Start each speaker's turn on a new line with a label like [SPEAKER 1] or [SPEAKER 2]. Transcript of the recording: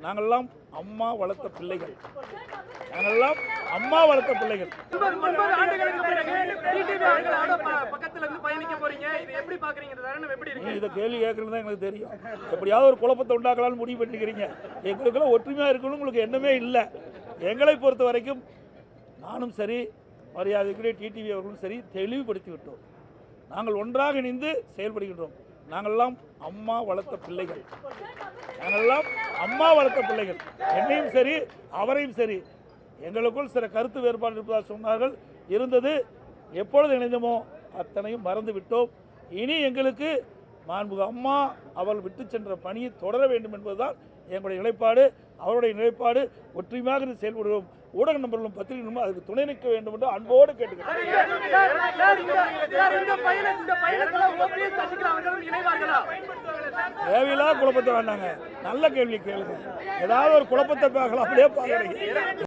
[SPEAKER 1] நாங்கள்லாம் அம்மா வளர்த்த பிள்ளைகள். நாங்கள்லாம் அம்மா வளர்த்த பிள்ளைகள்.
[SPEAKER 2] 9 ஆண்டுகளுக்கு பிறகு டிடிவி அவர்களோட பக்கத்துல இருந்து பயணிக்க போறீங்க. இது எப்படி பாக்குறீங்க? இந்த தருணம் எப்படி இருக்கு?
[SPEAKER 1] இதை கேள்வி கேட்கறது தான் எங்களுக்கு தெரியும். எப்படியாவது ஒரு குழப்பத்தை உண்டாக்கலாம்னு முடிவு பண்ணிக்கிறீங்க. எங்களுக்கெல்லாம் ஒற்றுமையாக இருக்கணும்னு உங்களுக்கு எண்ணமே இல்லை. எங்களை பொறுத்த வரைக்கும் நானும் சரி, மரியாதைக்குரிய டிடிவி அவர்களும் சரி தெளிவுபடுத்தி விட்டோம். நாங்கள் ஒன்றாக இணைந்து செயல்படுகின்றோம். நாங்கள்லாம் அம்மா வளர்த்த பிள்ளைகள். நாங்கள்லாம் அம்மா வளர்த்த பிள்ளைகள். என்னையும் சரி, அவரையும் சரி, எங்களுக்குள் சில கருத்து வேறுபாடு இருப்பதாக சொன்னார்கள். இருந்தது. எப்பொழுது இணைந்தோமோ அத்தனையும் மறந்து விட்டோம். இனி எங்களுக்கு மாண்புமிகு அம்மா அவள் விட்டு சென்ற பணியை தொடர வேண்டும் என்பதுதான் எங்களுடைய நிலைப்பாடு. அவருடைய நிலைப்பாடு. ஒற்றுமையாக செயல்படுவோம். ஊடக நண்பர்களும் பத்திரிகைகளும் அதுக்கு துணை நிற்க வேண்டும் என்று அன்போடு கேட்டுக்கிறேன். தேவையில்லா குழப்பத்தை வேண்டாங்க. நல்ல கேள்வி கேளுங்க. ஏதாவது ஒரு குழப்பத்தை பார்க்கலாம். அப்படியே பார்க்குறீங்க.